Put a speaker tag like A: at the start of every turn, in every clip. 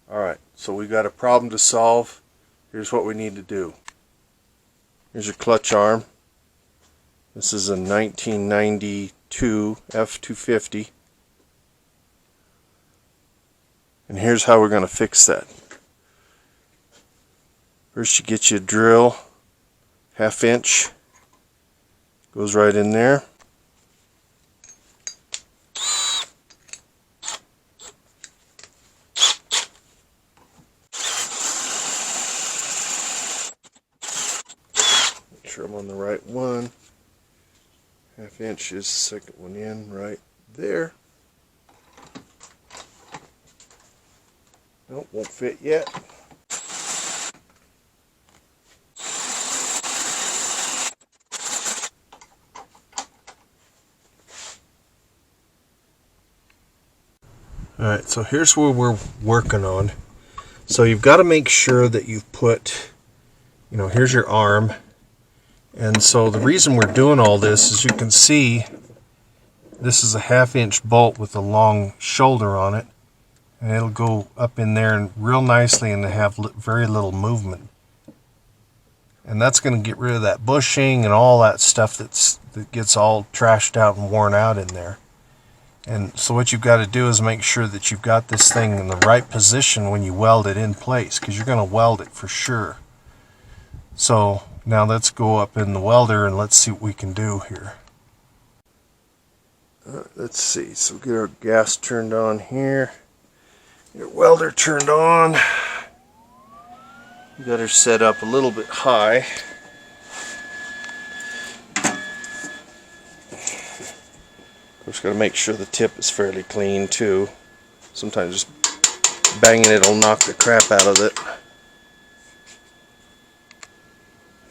A: Alright, so we got a problem to solve. Here's what we need to do. Here's your clutch arm. This is a 1992 F250. And here's how we're going to fix that. First you get you a drill, 1/2 inch. Goes right in there. Make sure I'm on the right one. 1/2 inch is the second one in right there. Nope, won't fit yet. Alright, so here's where we're working on. So you've got to make sure that you've put, here's your arm. And so the reason we're doing all this is you can see this is a 1/2 inch bolt with a long shoulder on it. And it'll go up in there and real nicely and have very little movement. And that's going to get rid of that bushing and all that stuff that gets all trashed out and worn out in there. And so what you've got to do is make sure that you've got this thing in the right position when you weld it in place, because you're going to weld it for sure. So now let's go up in the welder and let's see what we can do here. Let's see, so get our gas turned on here. Your welder turned on. You got her set up a little bit high. Of course, got to make sure the tip is fairly clean too. Sometimes just banging it will knock the crap out of it.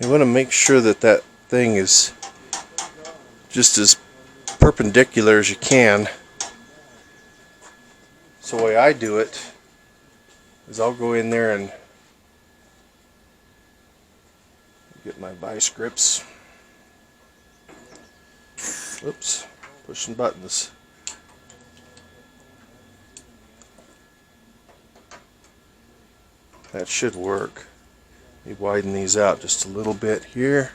A: You want to make sure that that thing is just as perpendicular as you can. So the way I do it is I'll go in there and get my vice grips. Oops. Pushing buttons. That should work. You widen these out just a little bit here.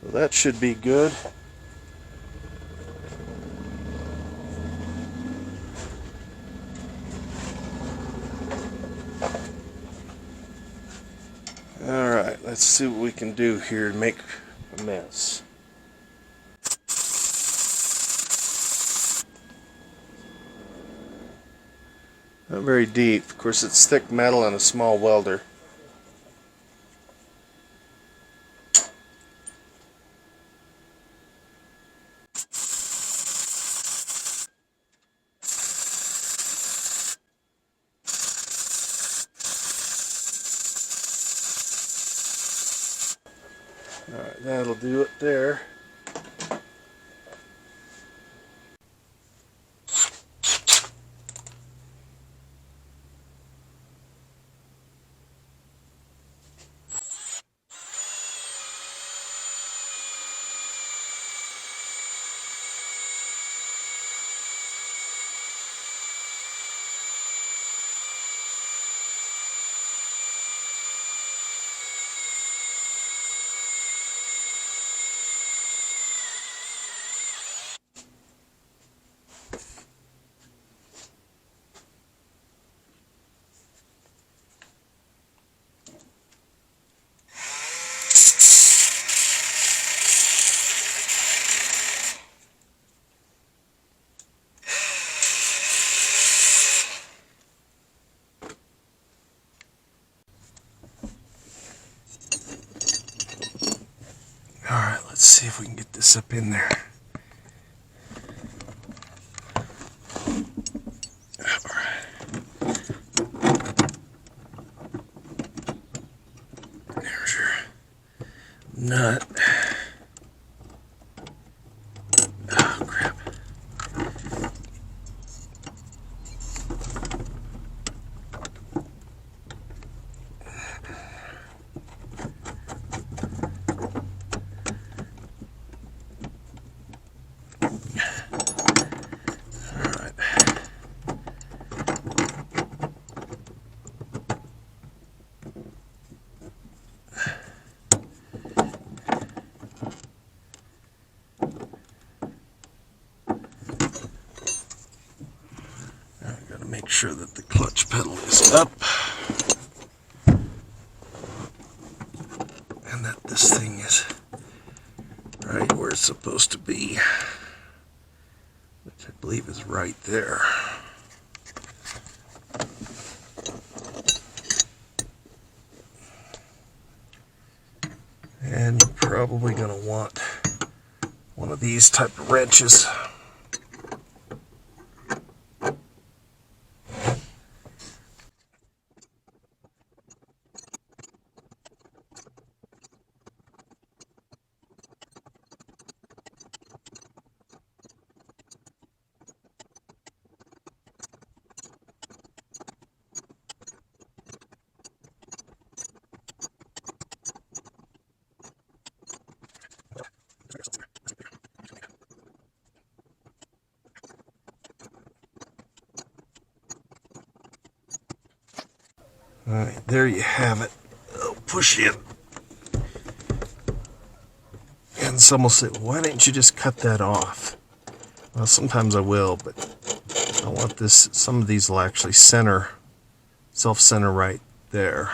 A: So that should be good. Alright, let's see what we can do here to make a mess. Not very deep. Of course, it's thick metal and a small welder. Alright, that'll do it there. Alright, let's see if we can get this up in there. Alright. There's your nut. Oh, crap. make sure that the clutch pedal is up and that this thing is right where it's supposed to be, which I believe is right there. And you're probably going to want one of these type of wrenches. Alright, there you have it. I'll push in. And some will say, why didn't you just cut that off? Well, sometimes I will, but I want this, some of these will actually center, self-center right there.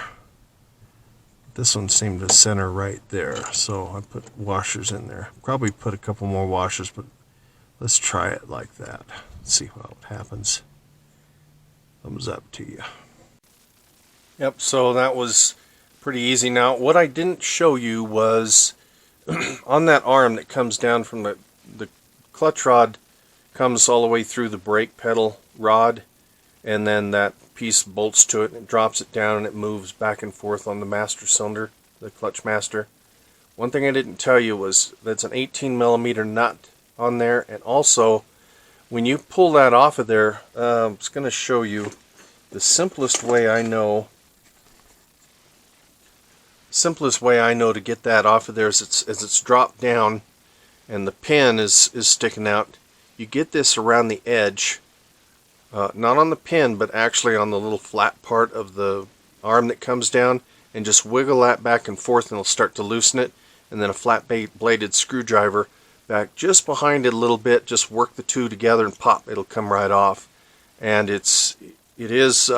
A: This one seemed to center right there, so I put washers in there. Probably put a couple more washers, but let's try it like that. See what happens. Thumbs up to you. Yep, so that was pretty easy. Now, what I didn't show you was on that arm that comes down from the clutch rod, comes all the way through the brake pedal rod, and then that piece bolts to it and it drops it down and it moves back and forth on the master cylinder, the clutch master. One thing I didn't tell you was that's an 18mm nut on there, and also when you pull that off of there, I'm just going to show you the simplest way I know to get that off of there is it's dropped down and the pin is sticking out. You get this around the edge, not on the pin, but actually on the little flat part of the arm that comes down, and just wiggle that back and forth and it'll start to loosen it. And then a flat bladed screwdriver back just behind it a little bit, just work the two together and pop, it'll come right off. And it is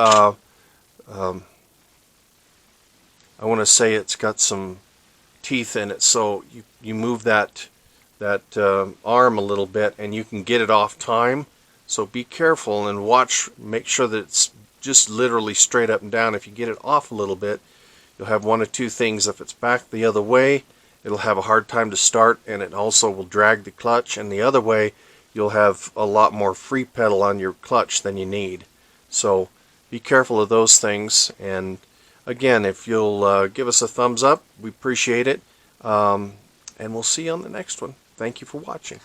A: I want to say it's got some teeth in it, so you move that arm a little bit and you can get it off time. So be careful and watch, make sure that it's just literally straight up and down. If you get it off a little bit, you'll have one of two things. If it's back the other way, it'll have a hard time to start, and it also will drag the clutch, and the other way, you'll have a lot more free pedal on your clutch than you need. So be careful of those things, and again, if you'll give us a thumbs up, we appreciate it, and we'll see you on the next one. Thank you for watching.